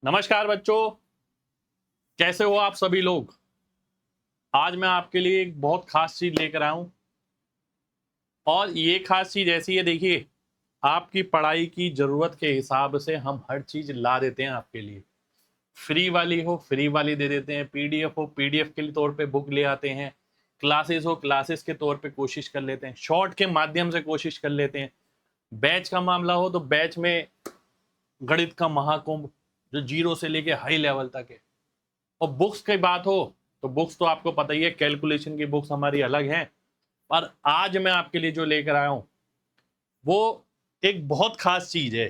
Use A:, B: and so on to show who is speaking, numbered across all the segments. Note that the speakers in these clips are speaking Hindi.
A: नमस्कार बच्चों, कैसे हो आप सभी लोग। आज मैं आपके लिए एक बहुत खास चीज लेकर आया हूं और ये खास चीज ऐसी है। देखिए, आपकी पढ़ाई की जरूरत के हिसाब से हम हर चीज ला देते हैं आपके लिए। फ्री वाली हो फ्री वाली दे देते हैं, पीडीएफ हो पीडीएफ के तौर पे बुक ले आते हैं, क्लासेस हो क्लासेस के तौर पे कोशिश कर लेते हैं, शॉर्ट के माध्यम से कोशिश कर लेते हैं। बैच का मामला हो तो बैच में गणित का महाकुंभ जो जीरो से लेके हाई लेवल तक है। और बुक्स की बात हो तो बुक्स तो आपको पता ही है, कैलकुलेशन की बुक्स हमारी अलग हैं। पर आज मैं आपके लिए जो लेकर आया हूं वो एक बहुत खास चीज है।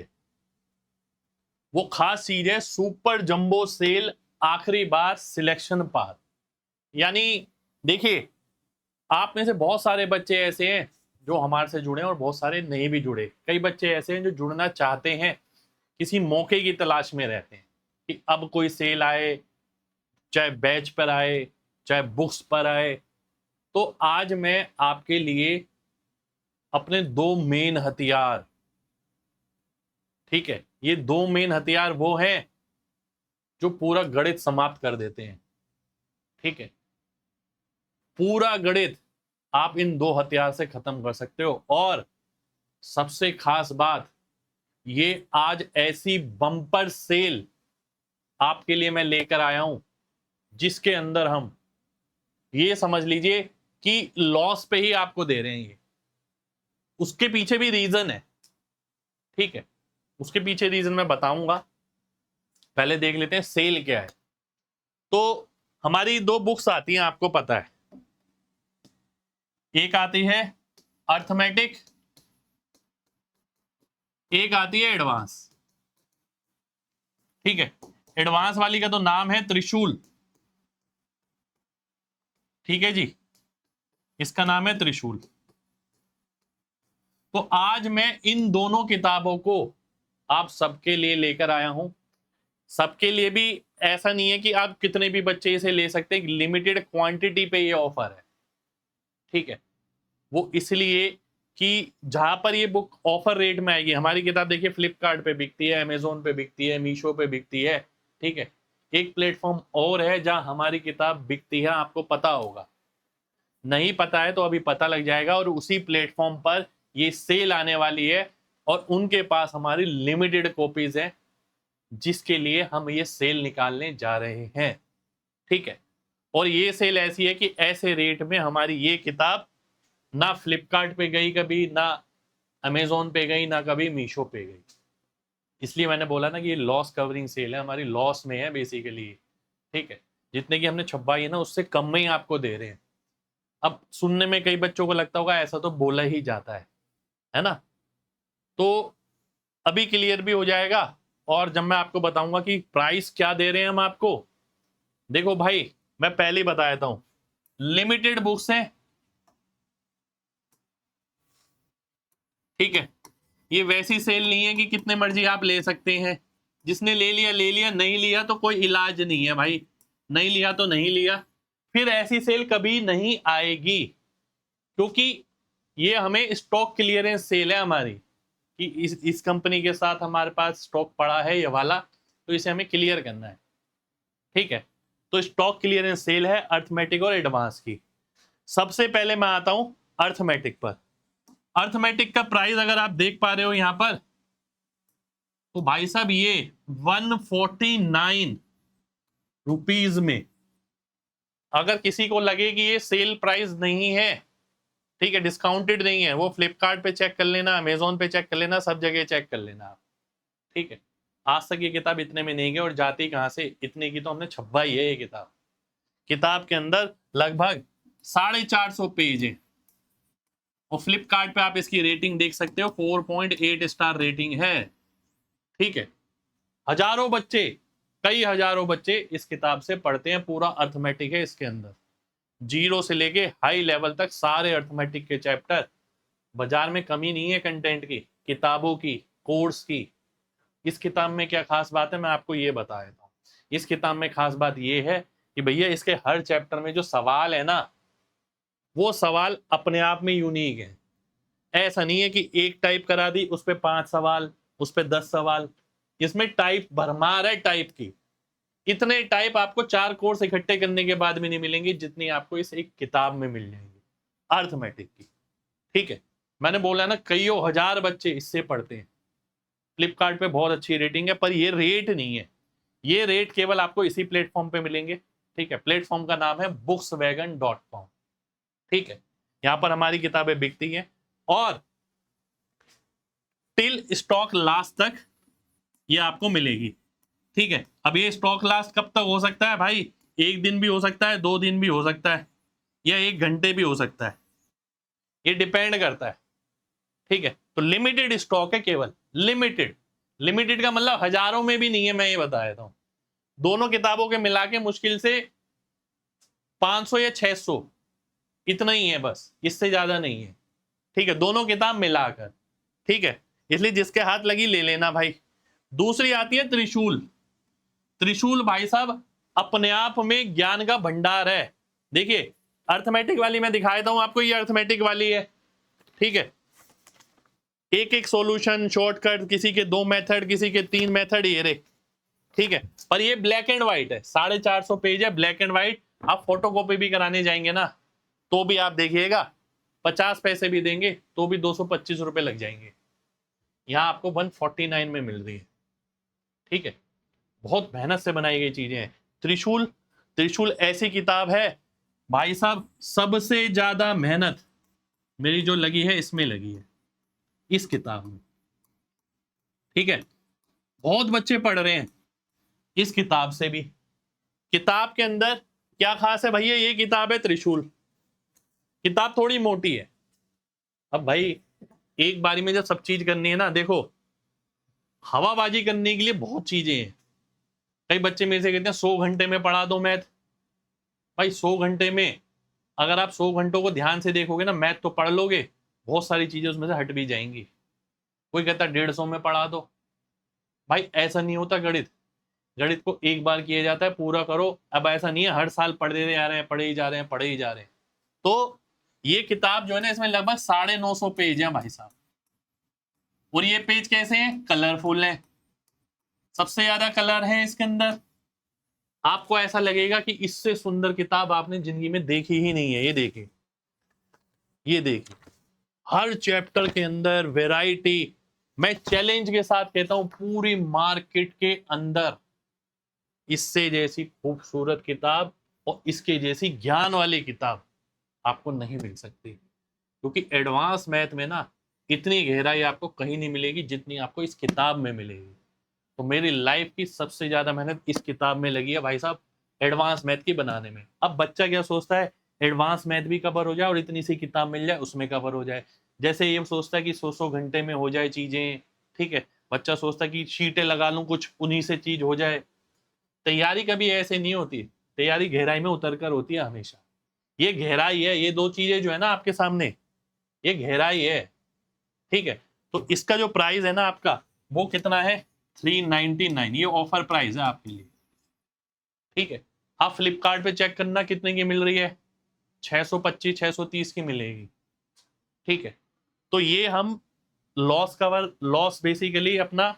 A: वो खास चीज है सुपर जंबो सेल आखिरी बार सिलेक्शन पाथ। यानी देखिए, आप में से बहुत सारे बच्चे ऐसे हैं जो हमारे से जुड़े हैं और बहुत सारे नहीं भी जुड़े। कई बच्चे ऐसे हैं जो जुड़ना चाहते हैं, किसी मौके की तलाश में रहते हैं कि अब कोई सेल आए, चाहे बैच पर आए चाहे बुक्स पर आए। तो आज मैं आपके लिए अपने दो मेन हथियार, ठीक है, ये दो मेन हथियार वो हैं जो पूरा गणित समाप्त कर देते हैं। ठीक है, पूरा गणित आप इन दो हथियार से खत्म कर सकते हो। और सबसे खास बात, ये आज ऐसी बम्पर सेल आपके लिए मैं लेकर आया हूं जिसके अंदर हम ये समझ लीजिए कि लॉस पे ही आपको दे रहे हैं। ये उसके पीछे भी रीजन है, ठीक है, उसके पीछे रीजन मैं बताऊंगा। पहले देख लेते हैं सेल क्या है। तो हमारी दो बुक्स आती हैं, आपको पता है। एक आती है अर्थमेटिक, एक आती है एडवांस। ठीक है, एडवांस वाली का तो नाम है त्रिशूल। ठीक है जी, इसका नाम है त्रिशूल। तो आज मैं इन दोनों किताबों को आप सबके लिए लेकर आया हूं। सबके लिए भी ऐसा नहीं है कि आप कितने भी बच्चे इसे ले सकते हैं, लिमिटेड क्वांटिटी पे ये ऑफर है। ठीक है, वो इसलिए कि जहां पर ये बुक ऑफर रेट में आएगी, हमारी किताब देखिए फ्लिपकार्ट पे बिकती है, अमेजोन पे बिकती है, मीशो पे बिकती है। ठीक है, एक प्लेटफॉर्म और है जहां हमारी किताब बिकती है, आपको पता होगा। नहीं पता है तो अभी पता लग जाएगा। और उसी प्लेटफॉर्म पर ये सेल आने वाली है और उनके पास हमारी लिमिटेड कॉपीज है जिसके लिए हम ये सेल निकालने जा रहे हैं। ठीक है, और ये सेल ऐसी है कि ऐसे रेट में हमारी ये किताब ना फ्लिपकार्ट पे गई कभी, ना अमेजोन पे गई, ना कभी मीशो पे गई। इसलिए मैंने बोला ना कि ये लॉस कवरिंग सेल है, हमारी लॉस में है बेसिकली। ठीक है, जितने की हमने छपाई है ना उससे कम में ही आपको दे रहे हैं। अब सुनने में कई बच्चों को लगता होगा ऐसा तो बोला ही जाता है ना। तो अभी क्लियर भी हो जाएगा। और जब मैं आपको बताऊंगा कि प्राइस क्या दे रहे हैं हम आपको, देखो भाई, मैं पहले ही बता देता हूं, लिमिटेड बुक्स हैं। ठीक है, ये वैसी सेल नहीं है कि कितने मर्जी आप ले सकते हैं। जिसने ले लिया ले लिया, नहीं लिया तो कोई इलाज नहीं है भाई। नहीं लिया तो नहीं लिया, फिर ऐसी सेल कभी नहीं आएगी। क्योंकि ये हमें स्टॉक क्लियरेंस सेल है हमारी, कि इस कंपनी के साथ हमारे पास स्टॉक पड़ा है ये वाला, तो इसे हमें क्लियर करना है। ठीक है, तो स्टॉक क्लियरेंस सेल है अर्थमेटिक और एडवांस की। सबसे पहले मैं आता हूं अर्थमेटिक पर। अर्थमेटिक का प्राइस अगर आप देख पा रहे हो यहां पर, तो भाई साहब ये 149 रुपीज में। अगर किसी को लगे कि ये सेल प्राइस नहीं है, ठीक है, डिस्काउंटेड नहीं है, वो फ्लिपकार्ट पे चेक कर लेना, अमेजोन पे चेक कर लेना, सब जगह चेक कर लेना आप। ठीक है, आज तक ये किताब इतने में नहीं गई और जाती कहां से, इतने की तो हमने छपवाई है ये किताब। किताब के अंदर लगभग 450 पेज है और फ्लिपकार्ट पे आप इसकी रेटिंग देख सकते हो, 4.8 स्टार रेटिंग है। ठीक है, हजारों बच्चे, कई हजारों बच्चे इस किताब से पढ़ते हैं। पूरा अर्थमेटिक है इसके अंदर, जीरो से लेके हाई लेवल तक सारे अर्थमेटिक के चैप्टर। बाजार में कमी नहीं है कंटेंट की, किताबों की, कोर्स की। इस किताब में क्या खास बात है मैं आपको ये बता देता हूँ। इस किताब में खास बात ये है कि भैया इसके हर चैप्टर में जो सवाल है ना, वो सवाल अपने आप में यूनिक है। ऐसा नहीं है कि एक टाइप करा दी, उस पर 5 सवाल, उस पर 10 सवाल। इसमें टाइप भरमार है टाइप की। इतने टाइप आपको 4 कोर्स इकट्ठे करने के बाद भी नहीं मिलेंगे जितनी आपको इस एक किताब में मिल जाएंगी अर्थमेटिक की। ठीक है, मैंने बोला ना कईयों हजार बच्चे इससे पढ़ते हैं। फ्लिपकार्ट पे बहुत अच्छी रेटिंग है, पर ये रेट नहीं है, ये रेट केवल आपको इसी प्लेटफॉर्म पे मिलेंगे। ठीक है, प्लेटफॉर्म का नाम है bookswagon.com। ठीक है, यहां पर हमारी किताबें बिकती हैं और टिल स्टॉक लास्ट तक ये आपको मिलेगी। ठीक है, अब ये स्टॉक लास्ट कब तक हो सकता है भाई? 1 दिन भी हो सकता है, 2 दिन भी हो सकता है, या 1 घंटे भी हो सकता है, ये डिपेंड करता है। ठीक है, तो लिमिटेड स्टॉक है, केवल लिमिटेड। लिमिटेड का मतलब हजारों में भी नहीं है, मैं ये बता देता हूं। दोनों किताबों के मिला के मुश्किल से 500 या 600 इतना ही है, बस इससे ज्यादा नहीं है। ठीक है, दोनों किताब मिलाकर। ठीक है, इसलिए जिसके हाथ लगी ले लेना भाई। दूसरी आती है त्रिशूल। त्रिशूल भाई साहब अपने आप में ज्ञान का भंडार है। देखिए, अर्थमेटिक वाली मैं दिखा देता हूं आपको, ये अर्थमेटिक वाली है। ठीक है, एक एक सॉल्यूशन, शॉर्टकट, किसी के 2 मेथड, किसी के 3 मेथड, ये रे। ठीक है, पर ये ब्लैक एंड व्हाइट है, 450 पेज है, ब्लैक एंड व्हाइट। आप फोटोकॉपी भी कराने जाएंगे ना तो भी आप देखिएगा 50 पैसे भी देंगे तो भी 225 रुपए लग जाएंगे। यहाँ आपको 149 में मिल रही है। ठीक है, बहुत मेहनत से बनाई गई चीजें हैं। त्रिशूल, त्रिशूल ऐसी किताब है भाई साहब, सबसे ज्यादा मेहनत मेरी जो लगी है इसमें लगी है, इस किताब में। ठीक है, बहुत बच्चे पढ़ रहे हैं इस किताब से भी। किताब के अंदर क्या खास है भैया? ये किताब है त्रिशूल। किताब थोड़ी मोटी है। अब भाई एक बारी में जब सब चीज करनी है ना, देखो हवाबाजी करने के लिए बहुत चीजें हैं। कई बच्चे मेरे से कहते हैं 100 घंटे में पढ़ा दो मैथ। भाई 100 घंटे में अगर आप 100 घंटों को ध्यान से देखोगे ना, मैथ तो पढ़ लोगे, बहुत सारी चीजें उसमें से हट भी जाएंगी। कोई कहता है 150 में पढ़ा दो। भाई ऐसा नहीं होता गणित। गणित को एक बार किया जाता है, पूरा करो। अब ऐसा नहीं है हर साल पढ़ते जा रहे हैं, पढ़े ही जा रहे हैं, पढ़े ही जा रहे हैं। तो ये किताब जो है ना, इसमें लगभग 950 पेज है भाई साहब। और ये पेज कैसे हैं? कलरफुल है, सबसे ज्यादा कलर है इसके अंदर। आपको ऐसा लगेगा कि इससे सुंदर किताब आपने जिंदगी में देखी ही नहीं है। ये देखिए, ये देखिए, हर चैप्टर के अंदर वैरायटी। मैं चैलेंज के साथ कहता हूं पूरी मार्केट के अंदर इससे जैसी खूबसूरत किताब और इसके जैसी ज्ञान वाली किताब आपको नहीं मिल सकती। क्योंकि एडवांस मैथ में ना इतनी गहराई आपको कहीं नहीं मिलेगी जितनी आपको इस किताब में मिलेगी। तो मेरी लाइफ की सबसे ज्यादा मेहनत इस किताब में लगी है भाई साहब, एडवांस मैथ की बनाने में। अब बच्चा क्या सोचता है, एडवांस मैथ भी कवर हो जाए और इतनी सी किताब मिल जाए उसमें कवर हो जाए। जैसे ये सोचता है कि 100 घंटे में हो जाए चीजें। ठीक है, बच्चा सोचता है कि शीटें लगा लूं, कुछ उन्हीं से चीज हो जाए। तैयारी कभी ऐसे नहीं होती, तैयारी गहराई में उतर कर होती है हमेशा। ये गहराई है, ये दो चीजें जो है ना आपके सामने, ये गहराई है। ठीक है, तो इसका जो प्राइस है ना आपका, वो कितना है? 399। ये ऑफर प्राइस है आपके लिए। ठीक है, आप फ्लिपकार्ट पे चेक करना कितने की मिल रही है, 625 630 की मिलेगी। ठीक है, तो ये हम लॉस कवर, लॉस बेसिकली अपना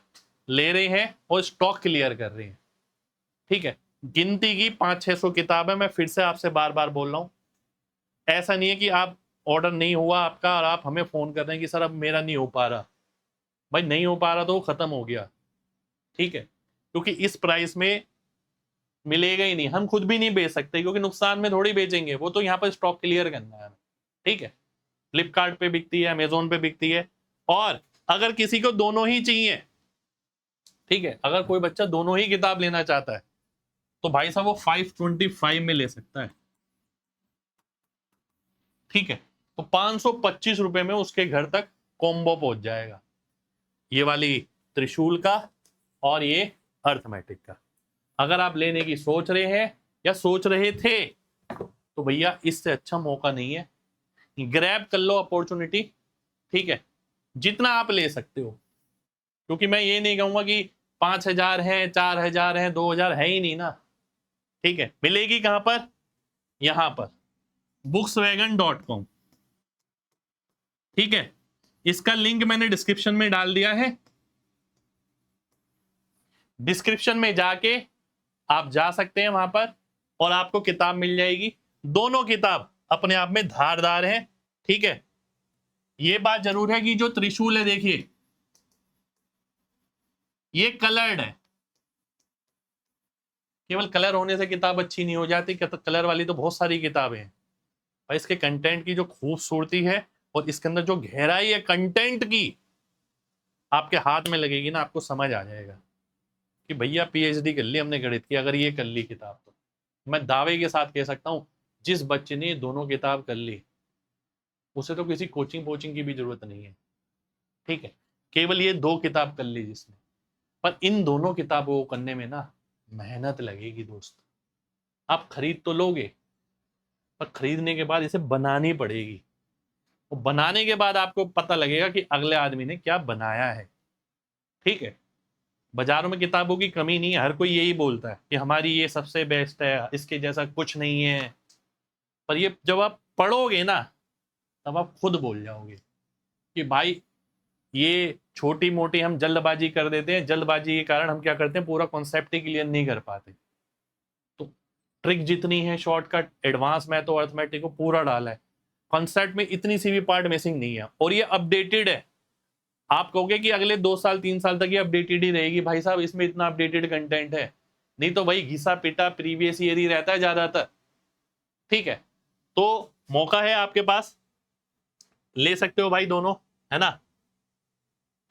A: ले रहे हैं और स्टॉक क्लियर कर रहे हैं। ठीक है, गिनती की 500-600 किताब है। मैं फिर से आपसे बार बार बोल रहा हूं, ऐसा नहीं है कि आप ऑर्डर नहीं हुआ आपका और आप हमें फोन कर रहे हैं कि सर अब मेरा नहीं हो पा रहा। भाई नहीं हो पा रहा तो वो खत्म हो गया। ठीक है, क्योंकि इस प्राइस में मिलेगा ही नहीं, हम खुद भी नहीं बेच सकते क्योंकि नुकसान में थोड़ी बेचेंगे, वो तो यहाँ पर स्टॉक क्लियर करना है। ठीक है, फ्लिपकार्ट पे बिकती है, अमेजोन पे बिकती है। और अगर किसी को दोनों ही चाहिए, ठीक है, अगर कोई बच्चा दोनों ही किताब लेना चाहता है तो भाई साहब वो 525 में ले सकता है। ठीक है, तो 525 रुपए में उसके घर तक कॉम्बो पहुंच जाएगा, ये वाली त्रिशूल का और ये अर्थमेटिक का। अगर आप लेने की सोच रहे हैं या सोच रहे थे तो भैया इससे अच्छा मौका नहीं है, ग्रैब कर लो अपॉर्चुनिटी। ठीक है, जितना आप ले सकते हो, क्योंकि मैं ये नहीं कहूंगा कि 5000 है, 4000 है, 2000 है ही नहीं ना। ठीक है, मिलेगी कहां पर? यहां पर bookswagon.com। ठीक है, इसका लिंक मैंने डिस्क्रिप्शन में डाल दिया है। डिस्क्रिप्शन में जाके आप जा सकते हैं वहां पर और आपको किताब मिल जाएगी। दोनों किताब अपने आप में धारदार हैं, ठीक है। ये बात जरूर है कि जो त्रिशूल है देखिए ये कलर्ड है, केवल कलर होने से किताब अच्छी नहीं हो जाती, कलर वाली तो बहुत सारी किताबें हैं। और इसके कंटेंट की जो खूबसूरती है और इसके अंदर जो गहराई है कंटेंट की, आपके हाथ में लगेगी ना, आपको समझ आ जाएगा कि भैया पीएचडी कर ली हमने गणित की, अगर ये कर ली किताब तो मैं दावे के साथ कह सकता हूं जिस बच्चे ने ये दोनों किताब कर ली उसे तो किसी कोचिंग वोचिंग की भी जरूरत नहीं है, ठीक है। केवल ये 2 किताब कर ली जिसने, पर इन दोनों किताबों को करने में ना मेहनत लगेगी दोस्त। आप खरीद तो लोगे पर खरीदने के बाद इसे बनानी पड़ेगी, और बनाने के बाद आपको पता लगेगा कि अगले आदमी ने क्या बनाया है, ठीक है। बाजारों में किताबों की कमी नहीं है, हर कोई यही बोलता है कि हमारी ये सबसे बेस्ट है, इसके जैसा कुछ नहीं है, पर ये जब आप पढ़ोगे ना तब आप खुद बोल जाओगे कि भाई ये छोटी मोटी हम जल्दबाजी कर देते हैं, जल्दबाजी के कारण हम क्या करते हैं पूरा कॉन्सेप्ट ही क्लियर नहीं कर पाते। तो ट्रिक जितनी है, शॉर्टकट एडवांस मैथ और अर्थमेटिक को पूरा डाला है, कॉन्सेप्ट में इतनी सी भी पार्ट मिसिंग नहीं है, और ये अपडेटेड है। आप कहोगे कि अगले 2 साल 3 साल तक ये अपडेटेड ही रहेगी, भाई साहब इसमें इतना अपडेटेड कंटेंट है, नहीं तो भाई घिसा पिटा प्रीवियस ईयर ही रहता है ज्यादातर, ठीक है। तो मौका है आपके पास, ले सकते हो भाई दोनों, है ना।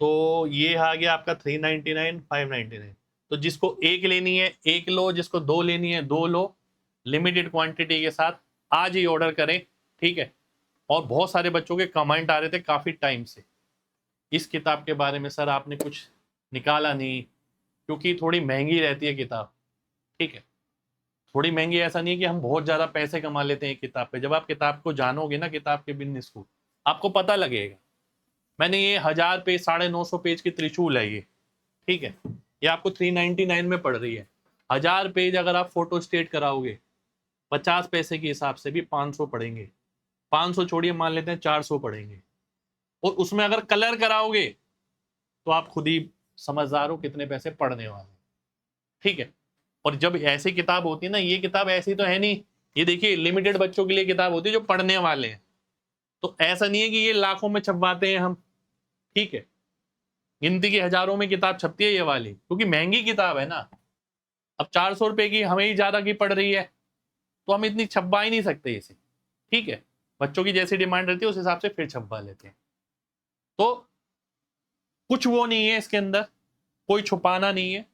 A: तो ये आ गया आपका 399 599। तो जिसको एक लेनी है एक लो, जिसको 2 लेनी है 2 लो, लिमिटेड क्वांटिटी के साथ आज ही ऑर्डर करें, ठीक है। और बहुत सारे बच्चों के कमेंट आ रहे थे काफी टाइम से इस किताब के बारे में, सर आपने कुछ निकाला नहीं, क्योंकि थोड़ी महंगी रहती है किताब, ठीक है। थोड़ी महंगी ऐसा नहीं है कि हम बहुत ज्यादा पैसे कमा लेते हैं किताब पे, जब आप किताब को जानोगे ना, किताब के बिजनेस को, आपको पता लगेगा। मैंने ये 1000 पेज 950 पेज की त्रिशूल है ये, ठीक है, ये आपको 399 में पड़ रही है। 1000 पेज अगर आप फोटो स्टेट कराओगे 50 पैसे के हिसाब से भी 500 पड़ेंगे, 500 छोड़िए मान लेते हैं 400 पड़ेंगे, और उसमें अगर कलर कराओगे तो आप खुद ही समझदार हो कितने पैसे पड़ने वाले, ठीक है। और जब ऐसी किताब होती है ना, ये किताब ऐसी तो है नहीं, ये देखिए लिमिटेड बच्चों के लिए किताब होती है जो पढ़ने वाले हैं, तो ऐसा नहीं है कि ये लाखों में छपवाते हैं हम, ठीक है। गिनती की हजारों में किताब छपती है ये वाली, क्योंकि महंगी किताब है ना। अब 400 रुपए की हमें ही ज्यादा की पड़ रही है, तो हम इतनी छपवा ही नहीं सकते इसे, ठीक है। बच्चों की जैसी डिमांड रहती है उस हिसाब से फिर छपवा लेते हैं। तो कुछ वो नहीं है इसके अंदर, कोई छुपाना नहीं है।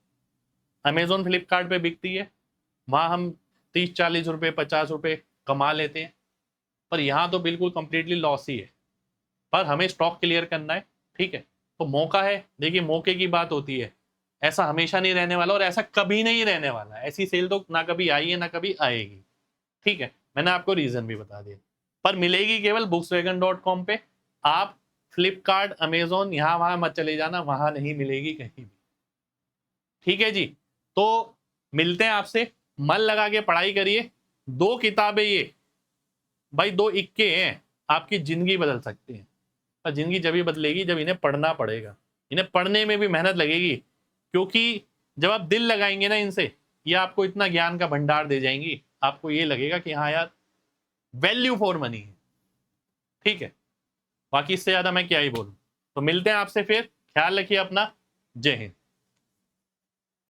A: अमेजोन फ्लिपकार्ट पे बिकती है, वहां हम 30-40 रुपए 50 रुपए कमा लेते हैं, पर यहाँ तो बिल्कुल कंप्लीटली लॉस ही है, पर हमें स्टॉक क्लियर करना है, ठीक है। तो मौका है, देखिए मौके की बात होती है, ऐसा हमेशा नहीं रहने वाला और ऐसा कभी नहीं रहने वाला, ऐसी सेल तो ना कभी आई है ना कभी आएगी, ठीक है। मैंने आपको रीजन भी बता दिया, पर मिलेगी केवल bookswagon.com पे। आप फ्लिपकार्ट अमेजोन यहाँ वहां मत चले जाना, वहां नहीं मिलेगी कहीं भी, ठीक है जी। तो मिलते हैं आपसे, मन लगा के पढ़ाई करिए, 2 किताबें ये भाई 2 इक्के हैं, आपकी जिंदगी बदल सकती हैं। और जिंदगी जब ही बदलेगी जब इन्हें पढ़ना पड़ेगा, इन्हें पढ़ने में भी मेहनत लगेगी, क्योंकि जब आप दिल लगाएंगे ना इनसे, ये आपको इतना ज्ञान का भंडार दे जाएंगी, आपको ये लगेगा कि हाँ यार वैल्यू फॉर मनी है, ठीक है। बाकी इससे ज्यादा मैं क्या ही बोलूं। तो मिलते हैं आपसे फिर, ख्याल रखिए अपना, जय हिंद।